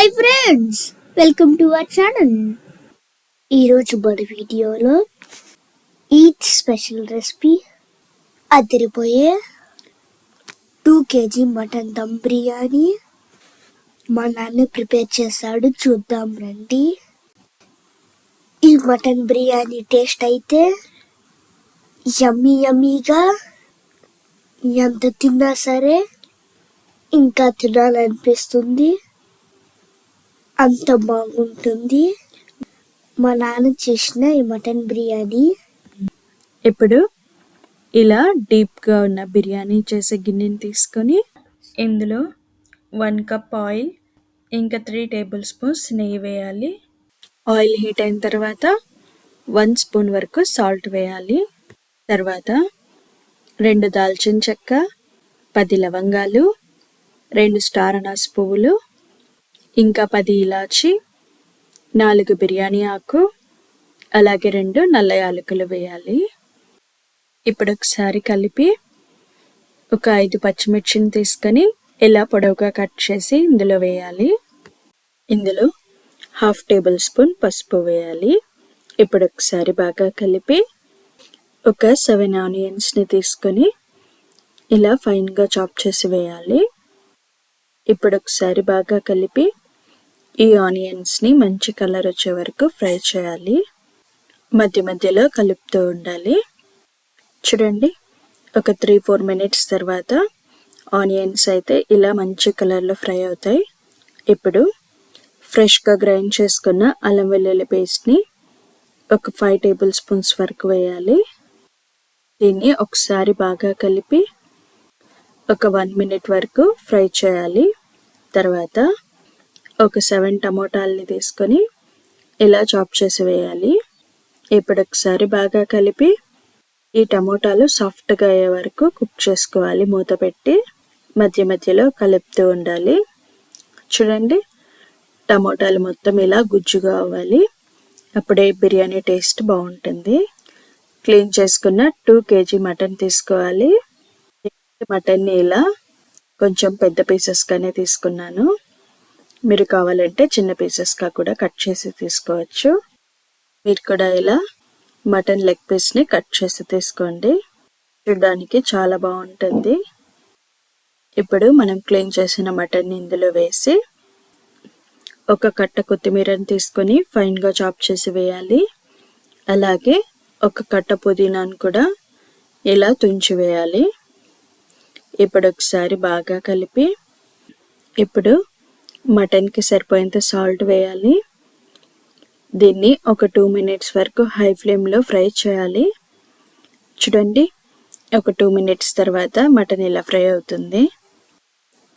Hi friends, welcome to our channel. ఈరోజు మన వీడియోలో ఈద్ స్పెషల్ రెసిపీ అదిరిపోయే 2 kg మటన్ దమ్ బిర్యానీ మా నాన్న ప్రిపేర్ చేశాడు. చూద్దాం రండి. ఈ మటన్ బిర్యానీ టేస్ట్ అయితే యమ్మీగా, ఎంత తిన్నా సరే ఇంకా తినాలనిపిస్తుంది. అంత బాగుంటుంది మా నాన్న చేసిన ఈ మటన్ బిర్యానీ. ఇప్పుడు ఇలా డీప్గా ఉన్న బిర్యానీ చేసే గిన్నెని తీసుకొని ఇందులో 1 కప్ ఆయిల్ ఇంకా 3 టేబుల్ స్పూన్స్ నెయ్యి వేయాలి. ఆయిల్ హీట్ అయిన తర్వాత 1 స్పూన్ వరకు సాల్ట్ వేయాలి. తర్వాత 2 దాల్చిన చెక్క, 10 లవంగాలు, 2 స్టార్ అనాస పువ్వులు, ఇంకా 10 ఇలాచి, 4 బిర్యానీ ఆకు, అలాగే 2 నల్ల యాలకులు వేయాలి. ఇప్పుడు ఒకసారి కలిపి ఒక 5 పచ్చిమిర్చిని తీసుకొని ఇలా పొడవుగా కట్ చేసి ఇందులో వేయాలి. ఇందులో 1/2 టేబుల్ స్పూన్ పసుపు వేయాలి. ఇప్పుడు ఒకసారి బాగా కలిపి ఒక 7 ఆనియన్స్ని తీసుకొని ఇలా ఫైన్గా చాప్ చేసి వేయాలి. ఇప్పుడు ఒకసారి బాగా కలిపి ఈ ఆనియన్స్ని మంచి కలర్ వచ్చే వరకు ఫ్రై చేయాలి. మధ్య మధ్యలో కలుపుతూ ఉండాలి. చూడండి, ఒక 3-4 మినిట్స్ తర్వాత ఆనియన్స్ అయితే ఇలా మంచి కలర్లో ఫ్రై అవుతాయి. ఇప్పుడు ఫ్రెష్గా గ్రైండ్ చేసుకున్న అల్లం వెల్లుల్లి పేస్ట్ని ఒక 5 టేబుల్ స్పూన్స్ వరకు వేయాలి. దీన్ని ఒకసారి బాగా కలిపి ఒక 1 మినిట్ వరకు ఫ్రై చేయాలి. తర్వాత ఒక 7 టమోటాలని తీసుకొని ఇలా చాప్ చేసి వేయాలి. ఇప్పుడు ఒకసారి బాగా కలిపి ఈ టమోటాలు సాఫ్ట్గా అయ్యే వరకు కుక్ చేసుకోవాలి. మూత పెట్టి మధ్య మధ్యలో కలుపుతూ ఉండాలి. చూడండి, టమోటాలు మొత్తం ఇలా గుజ్జుగా అవ్వాలి. అప్పుడే బిర్యానీ టేస్ట్ బాగుంటుంది. క్లీన్ చేసుకున్న 2 kg మటన్ తీసుకోవాలి. మటన్ని ఇలా కొంచెం పెద్ద పీసెస్గానే తీసుకున్నాను. మీరు కావాలంటే చిన్న పీసెస్గా కూడా కట్ చేసి తీసుకోవచ్చు. మీరు కూడా ఇలా మటన్ లెగ్ పీస్ని కట్ చేసి తీసుకోండి. చూడడానికి చాలా బాగుంటుంది. ఇప్పుడు మనం క్లీన్ చేసిన మటన్ని ఇందులో వేసి ఒక కట్ట కొత్తిమీరని తీసుకొని ఫైన్గా చాప్ చేసి వేయాలి. అలాగే ఒక కట్ట పుదీనాను కూడా ఇలా తుంచి వేయాలి. ఇప్పుడు ఒకసారి బాగా కలిపి ఇప్పుడు మటన్కి సరిపోయేంత సాల్ట్ వేయాలి. దీన్ని ఒక 2 మినిట్స్ వరకు హై ఫ్లేమ్లో ఫ్రై చేయాలి. చూడండి, ఒక 2 మినిట్స్ తర్వాత మటన్ ఇలా ఫ్రై అవుతుంది.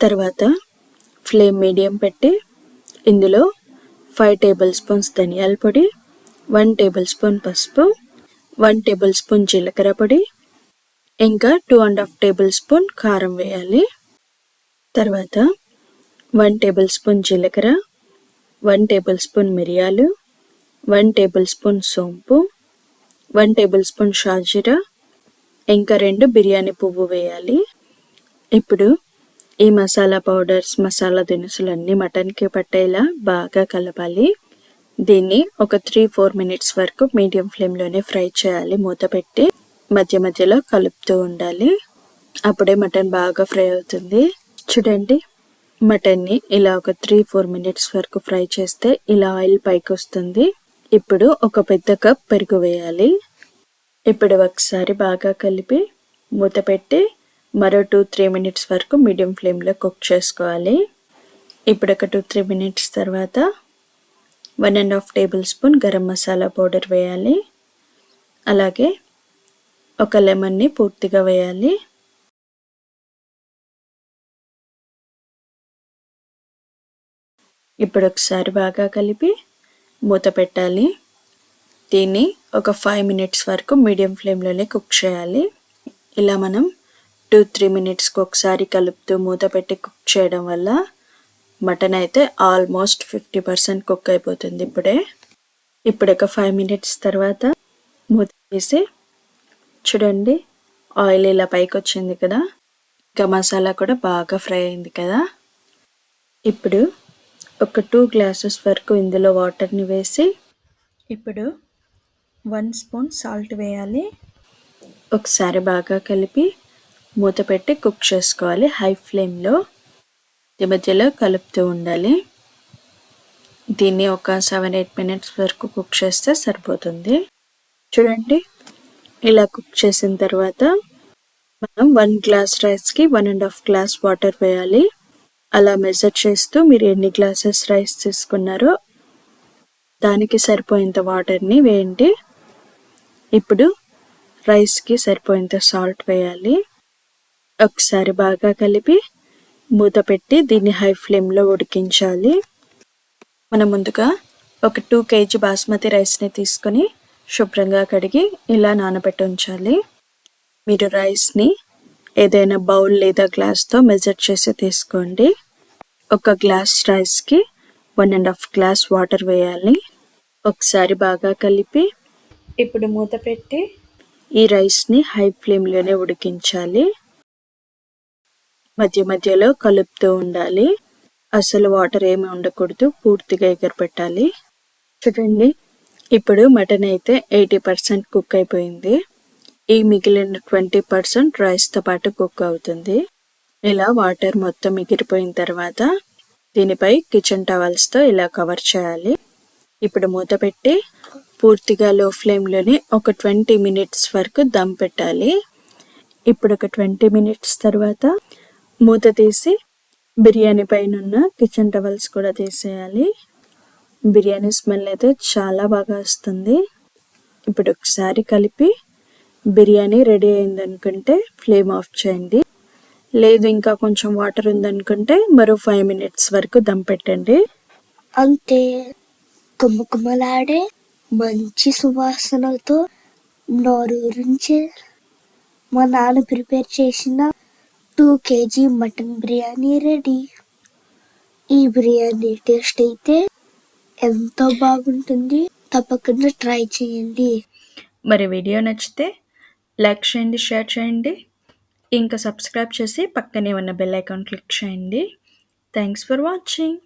తర్వాత ఫ్లేమ్ మీడియం పెట్టి ఇందులో 5 టేబుల్ స్పూన్స్ ధనియాల పొడి, 1 టేబుల్ స్పూన్ పసుపు, 1 టేబుల్ స్పూన్ జీలకర్ర పొడి, ఇంకా 2.5 టేబుల్ స్పూన్ కారం వేయాలి. తర్వాత 1 టేబుల్ స్పూన్ జీలకర్ర, 1 టేబుల్ స్పూన్ మిరియాలు, 1 టేబుల్ స్పూన్ సోంపు, 1 టేబుల్ స్పూన్ షాజీరా, ఇంకా 2 బిర్యానీ పువ్వు వేయాలి. ఇప్పుడు ఈ మసాలా పౌడర్స్, మసాలా దినుసులు అన్నీ మటన్కి పట్టేలా బాగా కలపాలి. దీన్ని ఒక 3-4 మినిట్స్ వరకు మీడియం ఫ్లేమ్లోనే ఫ్రై చేయాలి. మూత పెట్టి మధ్య మధ్యలో కలుపుతూ ఉండాలి. అప్పుడే మటన్ బాగా ఫ్రై అవుతుంది. చూడండి, మటన్ని ఇలా ఒక 3-4 మినిట్స్ వరకు ఫ్రై చేస్తే ఇలా ఆయిల్ పైకి వస్తుంది. ఇప్పుడు ఒక పెద్ద కప్ పెరుగు వేయాలి. ఇప్పుడు ఒకసారి బాగా కలిపి మూత పెట్టి మరో 2-3 మినిట్స్ వరకు మీడియం ఫ్లేమ్లో కుక్ చేసుకోవాలి. ఇప్పుడు ఒక 2-3 మినిట్స్ తర్వాత 1.5 table spoon garam masala powder వేయాలి. అలాగే ఒక లెమన్ని పూర్తిగా వేయాలి. ఇప్పుడు ఒకసారి బాగా కలిపి మూత పెట్టాలి. దీన్ని ఒక 5 మినిట్స్ వరకు మీడియం ఫ్లేమ్లోనే కుక్ చేయాలి. ఇలా మనం 2-3 మినిట్స్కి ఒకసారి కలుపుతూ మూత పెట్టి కుక్ చేయడం వల్ల మటన్ అయితే ఆల్మోస్ట్ 50% కుక్ అయిపోతుంది. ఇప్పుడు ఒక 5 మినిట్స్ తర్వాత మూత తీసి చూడండి, ఆయిల్ ఇలా పైకి వచ్చింది కదా, ఇంకా మసాలా కూడా బాగా ఫ్రై అయింది కదా. ఇప్పుడు ఒక 2 గ్లాసెస్ వరకు ఇందులో వాటర్ని వేసి ఇప్పుడు 1 స్పూన్ సాల్ట్ వేయాలి. ఒకసారి బాగా కలిపి మూత పెట్టి కుక్ చేసుకోవాలి హై ఫ్లేమ్లో. మధ్య మధ్యలో కలుపుతూ ఉండాలి. దీన్ని ఒక 7-8 మినిట్స్ వరకు కుక్ చేస్తే సరిపోతుంది. చూడండి, ఇలా కుక్ చేసిన తర్వాత మనం 1 గ్లాస్ రైస్కి 1.5 గ్లాస్ వాటర్ వేయాలి. అలా మెజర్ చేస్తూ మీరు ఎన్ని గ్లాసెస్ రైస్ తీసుకున్నారో దానికి సరిపోయేంత వాటర్ని వేయండి. ఇప్పుడు రైస్కి సరిపోయేంత సాల్ట్ వేయాలి. ఒకసారి బాగా కలిపి మూత పెట్టి దీన్ని హై ఫ్లేమ్లో ఉడికించాలి. మనం ముందుగా ఒక 2 kg బాస్మతి రైస్ని తీసుకొని శుభ్రంగా కడిగి ఇలా నానబెట్టి ఉంచాలి. మీరు రైస్ని ఏదైనా బౌల్ లేదా గ్లాస్తో మెజర్ చేసి తీసుకోండి. ఒక గ్లాస్ రైస్కి 1.5 గ్లాస్ వాటర్ వేయాలి. ఒకసారి బాగా కలిపి ఇప్పుడు మూత పెట్టి ఈ రైస్ని హై ఫ్లేమ్లోనే ఉడికించాలి. మధ్య మధ్యలో కలుపుతూ ఉండాలి. అసలు వాటర్ ఏమి ఉండకూడదు, పూర్తిగా ఎగరపెట్టాలి. చూడండి, ఇప్పుడు మటన్ అయితే 80% కుక్ అయిపోయింది. ఈ మిగిలిన 20% రైస్తో పాటు కుక్ అవుతుంది. ఇలా వాటర్ మొత్తం ఎగిరిపోయిన తర్వాత దీనిపై కిచెన్ టవల్స్తో ఇలా కవర్ చేయాలి. ఇప్పుడు మూత పెట్టి పూర్తిగా లో ఫ్లేమ్లోనే ఒక 20 మినిట్స్ వరకు దమ్ పెట్టాలి. ఇప్పుడు ఒక 20 మినిట్స్ తర్వాత మూత తీసి బిర్యానీ పైన ఉన్న కిచెన్ టవల్స్ కూడా తీసేయాలి. బిర్యానీ స్మెల్ అయితే చాలా బాగా వస్తుంది. ఇప్పుడు ఒకసారి కలిపి బిర్యానీ రెడీ అయిందనుకుంటే ఫ్లేమ్ ఆఫ్ చేయండి. లేదు ఇంకా కొంచెం వాటర్ ఉందనుకుంటే మరో 5 మినిట్స్ వరకు దమ్ పెట్టండి. అంతే, గుమ్మగుమ్మలాడే మంచి సువాసనతో నోరూరించే మా నాన్న ప్రిపేర్ చేసిన 2 kg మటన్ బిర్యానీ రెడీ. ఈ బిర్యానీ టేస్ట్ అయితే ఎంతో బాగుంటుంది. తప్పకుండా ట్రై చేయండి. మరి వీడియో నచ్చితే లైక్ చేయండి, షేర్ చేయండి, ఇంకా సబ్స్క్రైబ్ చేసి పక్కనే ఉన్న బెల్ ఐకాన్ క్లిక్ చేయండి. Thanks for watching.